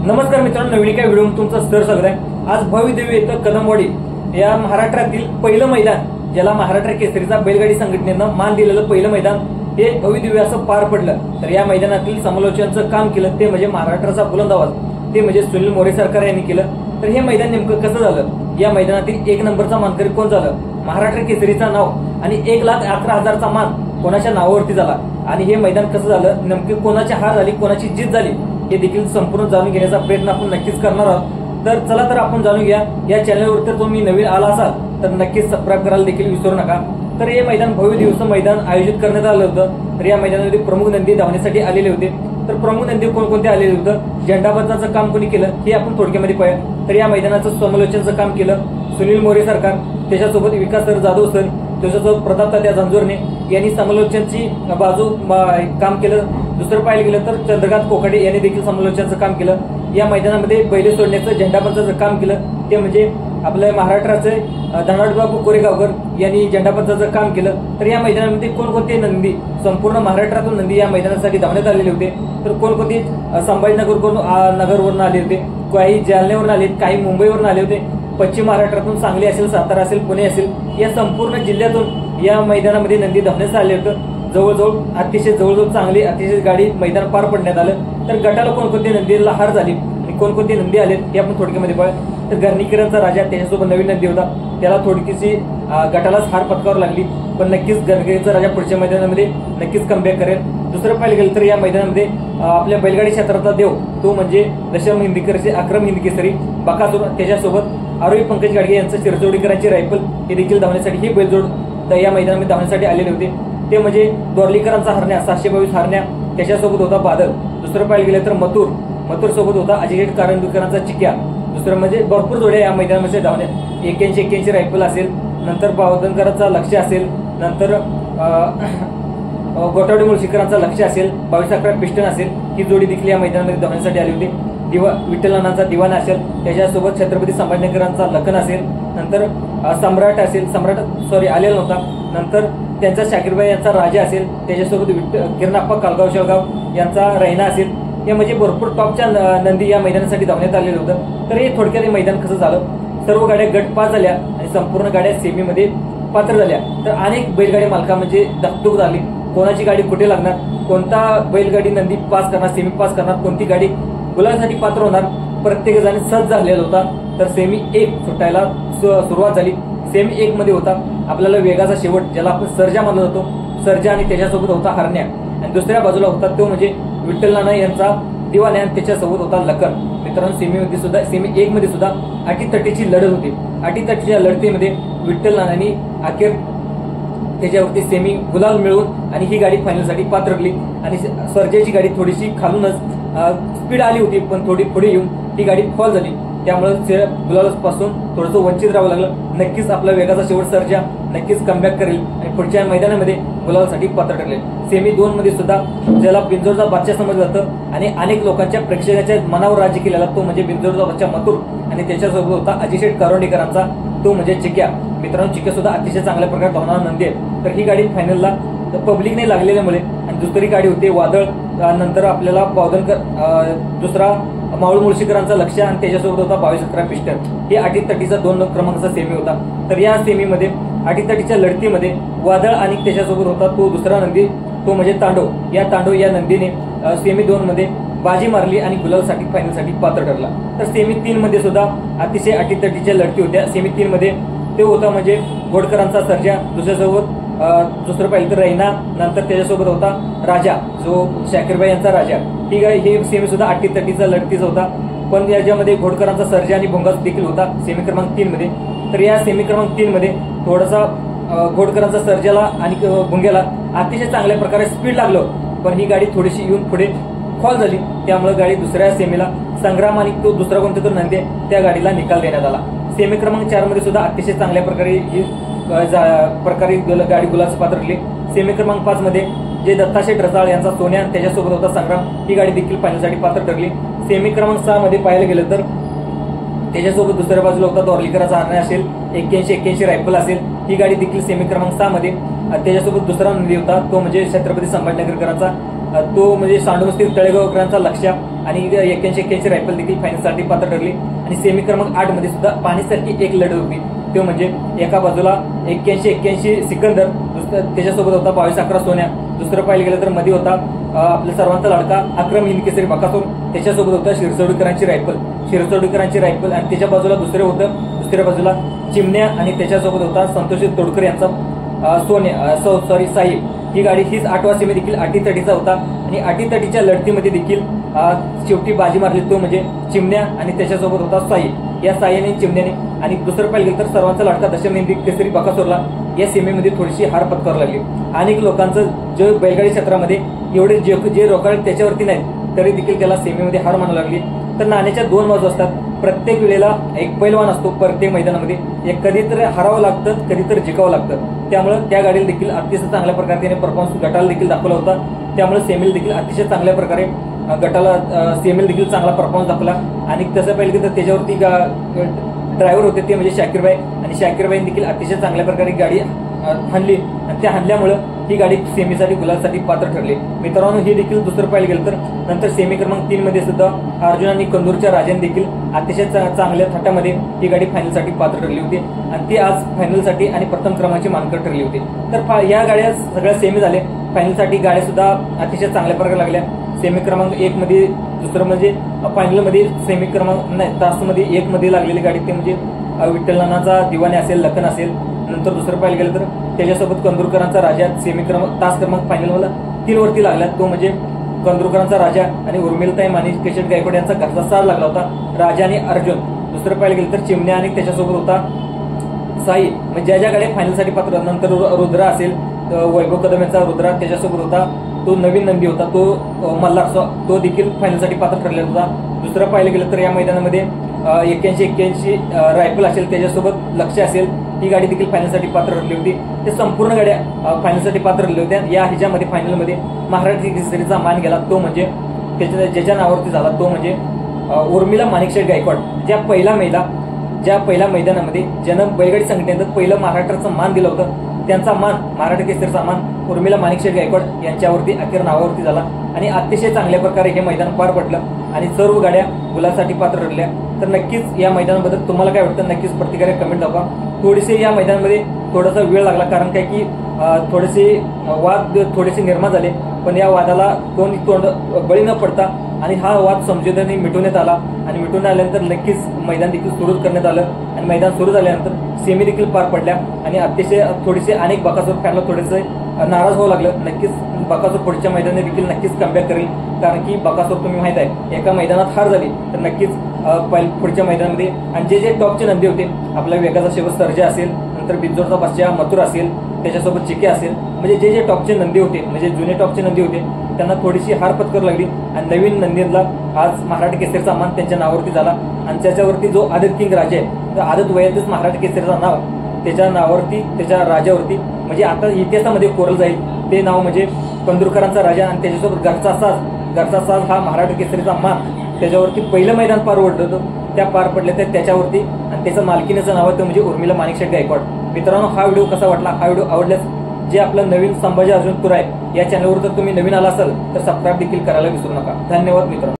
नमस्कार मित्रांनो, नवीन एका व्हिडिओमध्ये तुमचं सर स्वागत आहे। आज भव्यदिव्य येथे कदमवाडी या महाराष्ट्रातील पहिलं मैदान, ज्याला महाराष्ट्र केसरीचा बैलगाडी संघटनेनं मान दिलेलं पहिलं मैदान हे भव्यदिव्य असं पार पडलं। तर या मैदानातील समालोचनाचं काम केलं ते म्हणजे महाराष्ट्राचा बुलंद आवाज, ते म्हणजे सुनील मोरे सरकार यांनी केलं। तर हे मैदान नेमकं कसं झालं, या मैदानातील 1 नंबरचा मानकरी कोण झालं, महाराष्ट्र केसरीचा नाव आणि 1,11,000चा मान कोणाच्या नावावरती झाला आणि हे मैदान कसं झालं, नेमकी कोणाची हार झाली, कोणाची जीत झाली, हे देखील संपूर्ण जाणून घेण्याचा प्रयत्न आपण नक्कीच करणार आहोत। तर चला तर आपण जाणून घ्या। या चॅनलवर तर तुम्ही नवीन आला असाल तर नक्कीच सबस्क्राईब करायला देखील विसरू नका। तर हे मैदान भव्य दिवस मैदान आयोजित करण्यात आलं होतं। तर या मैदानामध्ये प्रमुख नंदी धावण्यासाठी आलेले होते। तर प्रमुख नंदी कोणकोणते आलेले होते, झेंडाबद्दलचं काम कोणी केलं हे आपण थोडक्यामध्ये पाहूया। तर या मैदानाचं समालोचनाचं काम केलं सुनील मोरे सरकार, त्याच्यासोबत विकास सर जाधव सर, त्याच्यासोबत प्रताप तात्या झंझोरणे यांनी समालोचनाची बाजू काम केलं। दुसरं पाहायला गेलं तर चंद्रकांत कोकाटे यांनी देखील समालोचनाचं काम केलं। या मैदानामध्ये बैल सोडण्याचं झेंडापंचाचं काम केलं ते म्हणजे आपल्या महाराष्ट्राचे धनावडबाबू कोरेगावकर यांनी झेंडापंचाचं काम केलं। तर या मैदानामध्ये कोणकोणते नंदी, संपूर्ण महाराष्ट्रातून नंदी या मैदानासाठी धावण्यात आलेले होते। तर कोणकोणते नगरवरून आले होते, काही जालन्यावरून आले, काही मुंबईवरून आले होते, पश्चिम महाराष्ट्रातून सांगली असेल, सातारा असेल, पुणे असेल, या संपूर्ण जिल्ह्यातून या मैदानामध्ये नंदी धावण्यास आले होते। जवळजवळ अतिशय चांगली अतिशय गाडी मैदान पार पडण्यात आलं। तर गटाला कोणकोणते नंदीला हार झाली आणि कोणकोणते नंदी आले हे आपण थोडक्यामध्ये पाहूया। तर गर्णिकरांचा राजा, त्याच्यासोबत नवीन नंदी होता, त्याला थोडीशी गटालाच हार पत्करावी लागली, पण नक्कीच गर्णिकरांचा राजा पुढच्या मैदानामध्ये नक्कीच कमबॅक करेल। दुसरं पाहिलं गेलं तर या मैदानामध्ये आपल्या बैलगाडी क्षेत्राचा देव तो म्हणजे दशम हिंदकेसरी, अक्रम हिंदकेसरी बकासूर, त्याच्यासोबत आरोही पंकज गाडगे यांचं चिरचोडीकरांची रायफल हे देखील धावण्यासाठी ही बैलजोड या मैदानामध्ये धावण्यासाठी आलेले होते। ते म्हणजे दोरलीकरांचा हरण्या 722 हरण्या, त्याच्यासोबत होता बादल। दुसरं पाहिलं गेलं तर मथुर सोबत होता अजित कारंदुकरांचा चिक्या। दुसरं म्हणजे भरपूर जोड्या या मैदानामध्ये धावण्यात 81 रायफल असेल, नंतर बावधनकरांचा लक्ष असेल, नंतर गोटावडे मुळशीकरांचा लक्ष असेल, 22-11 पिस्टन असेल, ही जोडी देखील या मैदानामध्ये धावण्यासाठी आली होती। विठ्ठलनानांचा दिवाना असेल, त्याच्यासोबत छत्रपती संभाजीनगरांचा लखन असेल, नंतर सम्राट आलेला नव्हता, नंतर त्यांचा शाकीरबाई यांचा राजा असेल, त्याच्यासोबत किरणाप्पा कालगाव शेळगाव यांचा रैना असेल। हे म्हणजे भरपूर टॉपच्या नंदी या मैदानासाठी धावण्यात आलेलं होतं। तर हे थोडक्यात मैदान कसं झालं, सर्व गाड्या गट पास झाल्या आणि संपूर्ण गाड्या सेमीमध्ये पात्र झाल्या। तर अनेक बैलगाडी मालका म्हणजे धाकधूक झाली, कोणाची गाडी कुठे लागणार, कोणता बैलगाडी नंदी पास करणार, सेमी पास करणार, कोणती गाडी गुलालासाठी पात्र होणार, प्रत्येक जण सज्ज झालेला होता। तर सेमी 1 सुटायला सुरुवात झाली। सेमी 1 मध्ये होता आपल्याला वेगाचा शेवट, ज्याला आपण सर्जा मानला जातो, सर्जा आणि त्याच्यासोबत होता हरण्या, आणि दुसऱ्या बाजूला होता तो म्हणजे विठ्ठलनाना यांचा दिवाना आणि त्याच्यासोबत होता लखन। मित्रांनो, सेमी 1 मध्ये सुद्धा अटीतटीची लढत होती। अटीतटीच्या लढतीमध्ये विठ्ठलनानांनी अखेर त्याच्यावरती सेमी गुलाल मिळवून आणि ही गाडी फायनलसाठी पात्र ठरली। आणि सर्जाची गाडी थोडीशी खालूनच स्पीड आली होती, पण थोडी पुढे येऊन ही गाडी फॉल झाली, त्यामुळे गुलालापासून थोडंसं वंचित राहावं लागलं। नक्कीच आपला वेगाचा शेवट सर्जा नक्कीच कमबॅक करेल आणि पुढच्या मैदानामध्ये गुलालासाठी पात्र ठरले। सेमी 2 मध्ये सुद्धा ज्याला बिंजोरचा बादशाह समजलं जातं आणि अनेक लोकांच्या प्रेक्षकाच्या मनावर राज्य केलेला तो म्हणजे बिंजोरचा बादशाह मथुर, आणि त्याच्यासोबत होता अजित कारंडीकरांचा तो म्हणजे चिक्या। मित्रांनो, चिक्या सुद्धा अतिशय चांगल्या प्रकारे धावणारा नंदी आहे। तर ही गाडी फायनलला पब्लिकने लागलेल्यामुळे, आणि दुसरी गाडी होती वादळ, नंतर आपल्याला बावधनकर, दुसरा मावळ मुळशीकरांचा लक्ष आणि त्याच्यासोबत होता 22-11 पिस्टन। हे अटीतटीचा 2 क्रमांकाचा सेमी होता। तर या सेमीमध्ये अटीतटीच्या लढतीमध्ये वादळ आणि त्याच्यासोबत होता तो दुसरा नंदी तो म्हणजे तांडव या नंदीने सेमी 2 मध्ये बाजी मारली आणि गुलालसाठी फायनलसाठी पात्र ठरला। तर सेमी 3 मध्ये सुद्धा अतिशय अटीतटीच्या लढती होत्या। सेमी 3 मध्ये ते होता म्हणजे गोडकरांचा सर्जा, दुसरं पाहिलं तर रैना, नंतर त्याच्यासोबत होता राजा जो शाकीरबाई यांचा राजा। हे सेमी सुद्धा अटीतटीचा लढतीचा होता, पण याच्यामध्ये घोडकरांचा सर्जा आणि भोंगा देखील होता सेमी क्रमांक 3 मध्ये। तर या सेमी क्रमांक 3 मध्ये थोडासा घोडकरांचा सर्जाला आणि भुंग्याला अतिशय चांगल्या प्रकारे स्पीड लागलं, पण ही गाडी थोडीशी येऊन पुढे फॉल झाली, त्यामुळे गाडी दुसऱ्या सेमीला संग्राम आणि तो दुसरा कोणता तर नंदी त्या गाडीला निकाल देण्यात आला। सेमी क्रमांक 4 मध्ये सुद्धा अतिशय चांगल्या प्रकारे गाडी गुलालाचं पात्र ठरली। सेमी क्रमांक 5 मध्ये जे दत्ताशेठ रसाळ यांचा सोन्या त्याच्यासोबत होता संग्राम, ही गाडी देखील फायनलसाठी पात्र ठरली। सेमी क्रमांक 6 मध्ये पाहायला गेलं तर त्याच्यासोबत दुसऱ्या बाजूला होता दोरलीकरांचा हरण्या असेल, 81 रायफल असेल, ही गाडी देखील सेमी क्रमांक 6 मध्ये त्याच्यासोबत दुसरा नंदी होता तो म्हणजे छत्रपती संभाजीनगरकरांचा तो म्हणजे सांडोमस्ती तळेगावकरांचा लक्ष्य आणि 81-81 रायफल देखील फायनलसाठी पात्र ठरली. आणि सेमी क्रमांक 8 मध्ये सुद्धा पाहण्यासारखी एक लढत होती. तो म्हणजे एका बाजूला 81-81 सिकंदर, त्याच्यासोबत होता 22-11 सोन्या. दुसरं पाहिलं गेलं तर मध्ये होता आपल्या सर्वांचा लाडका अक्रम हिंद केसरी बकासूर, त्याच्यासोबत होता शिरसोडीकरांची रायफल आणि त्याच्या बाजूला दुसऱ्या बाजूला चिमण्या आणि त्याच्यासोबत होता संतोषी तोडकर यांचा साई. ही गाडी हीच 8वा सेमी देखील अटीतटीचा होता आणि अटीतटीच्या लढतीमध्ये देखील शेवटी बाजी मारली तो म्हणजे चिमण्या आणि त्याच्यासोबत होता साई. या साईने चिमण्याने आणि दुसरं पाहिलं गेलं तर सर्वांचा लाडका दशम हिंद केसरी बकासूरला या सेमीमध्ये थोडीशी हार पत्करावी लागली. अनेक लोकांचं जे बैलगाडी क्षेत्रामध्ये एवढे जे रोकाळ त्याच्यावरती नाहीत तरी देखील त्याला सेमीमध्ये हार मानावी लागली. तर नाण्याच्या 2 बाजू असतात. प्रत्येक वेळेला एक पैलवान असतो प्रत्येक मैदानामध्ये, एक कधीतरी हरावं लागतं, कधीतरी जिंकावं लागतं. त्यामुळे त्या गाडीला देखील अतिशय चांगल्या प्रकारे त्याने परफॉर्मन्स गटाला देखील दाखवला होता. त्यामुळे सेमीला देखील अतिशय चांगल्या प्रकारे गटाला सेमीला देखील चांगला परफॉर्मन्स दाखवला. आणि तसं पाहिलं तर त्याच्यावरती ड्रायव्हर होते ते म्हणजे शाकीरबाई, आणि शाकीरबाईंनी देखील अतिशय चांगल्या प्रकारे गाडी हाणली आणि त्या हाणल्यामुळे ही गाडी सेमीसाठी गुलालसाठी पात्र ठरली. मित्रांनो, हे देखील दुसरं पाहिलं गेलं तर नंतर सेमी क्रमांक 3 मध्ये सुद्धा अर्जुन आणि कंदूरच्या राजाने देखील अतिशय चांगल्या थाटामध्ये ही गाडी फायनलसाठी पात्र ठरली होती आणि ती आज फायनलसाठी आणि प्रथम क्रमांकाची मानकरी ठरली होती. तर या गाड्या सगळ्या सेमी झाल्या. फायनलसाठी गाड्या सुद्धा अतिशय चांगल्या प्रकारे लागल्या. सेमी क्रमांक 1 मध्ये दुसरं म्हणजे फायनलमध्ये सेमी क्रमांक नाही तासमध्ये 1 मध्ये लागलेली गाडी ते म्हणजे विठ्ठलनानाचा दिवाने असेल, लखन असेल. नंतर दुसरं पाहिलं गेलं तर त्याच्यासोबत कंदुरकरांचा राजा सेमी क्रमांक तास क्रमांक फायनलला 3 वरती लागला. तो म्हणजे कंदुरकरांचा राजा आणि उर्मिलताई माणिक केशव गायकवाड यांचा घरचा साथ लागला होता, राजा आणि अर्जुन. दुसरं पाहिलं गेलं तर चिमण्या आणि त्याच्यासोबत होता साई. म्हणजे ज्या गाड्या फायनलसाठी पात्र. नंतर रुद्रा असेल, वैभव कदम यांचा रुद्रा, त्याच्यासोबत होता तो नवीन नंदी होता तो मल्हार, तो देखील फायनलसाठी पात्र ठरलेला होता. दुसरं पाहिलं गेलं तर या मैदानामध्ये 81-81 रायफल असेल, त्याच्यासोबत लक्ष्य असेल, ही गाडी देखील फायनलसाठी पात्र ठरली होती. ते संपूर्ण गाड्या फायनलसाठी पात्र ठरल्या होत्या. या ह्याच्यामध्ये फायनलमध्ये महाराष्ट्र केसरीचा मान गेला तो म्हणजे ज्याच्या नावावरती झाला तो म्हणजे उर्मिला माणिकशेठ गायकवाड. ज्या पहिल्या मैदानामध्ये ज्यानं बैलगाडी संघटनेनं पहिलं महाराष्ट्राचं मान दिलं होतं, त्यांचा मान महाराष्ट्र केसरीचा मान उर्मिला माणिकशेठ गायकवाड यांच्यावरती अखेर नावावरती झाला आणि अतिशय चांगल्या प्रकारे हे मैदान पार पडलं आणि सर्व गाड्या गुलासाठी पात्र ठरल्या. तर नक्कीच या मैदानाबद्दल तुम्हाला काय वाटतं नक्कीच प्रतिक्रिया कमेंट दाखवा. थोडीसे या मैदानामध्ये थोडासा वेळ लागला कारण काय की थोडेसे वाद निर्माण झाले, पण या वादाला कोणी तोंड बळी न पडता आणि हा वाद समझोत्याने मिटवण्यात आला आणि मिटवून आल्यानंतर नक्कीच मैदान देखील सुरू करण्यात आलं आणि मैदान सुरू झाल्यानंतर सेमी देखील पार पडल्या आणि अतिशय थोडेसे अनेक बकासूर फॅनला थोडेसे नाराज व्हावं लागलं. नक्कीच बकासूर पुढच्या मैदानात देखील नक्कीच कमबॅक करेल कारण की बकासूर तुम्ही माहित आहे एका मैदानात हार झाली तर नक्कीच पुढच्या मैदानामध्ये आणि जे टॉपचे नंदी होते आपल्या वेगाचा शेवट सर्जा असेल, नंतर बिंजोरचा बच्चा मथुर असेल, त्याच्यासोबत चिके असेल, म्हणजे जे टॉपचे नंदी होते म्हणजे जुने टॉपचे नंदी होते त्यांना थोडीशी हार पत्करावी लागली आणि नवीन नंदीला आज महाराष्ट्र केसरीचा मान त्यांच्या नावावरती झाला आणि त्याच्यावरती जो आदत किंग राजा आहे तर आदत वयातच महाराष्ट्र केसरीचा नाव त्याच्या नावावरती त्याच्या राजावरती म्हणजे आता इतिहासामध्ये कोरलं जाईल ते नाव म्हणजे कंदुरकरांचा राजा आणि त्याच्यासोबत घरचा साज हा महाराष्ट्र केसरीचा मान त्याच्यावरती पहिलं मैदान पार पडलं होतं त्या पार पडले तर त्याच्यावरती आणि त्याचं मालकीनेचं नाव होतं म्हणजे उर्मिला माणिकशेठ गायकवाड. मित्रांनो, हा व्हिडिओ कसा वाटला? हा व्हिडिओ आवडल्यास जे आपलं नवीन संभाजी अर्जुन तुराय या चॅनलवर जर तुम्ही नवीन आला असाल तर सबस्क्राईब देखील करायला विसरू नका. धन्यवाद मित्रांनो.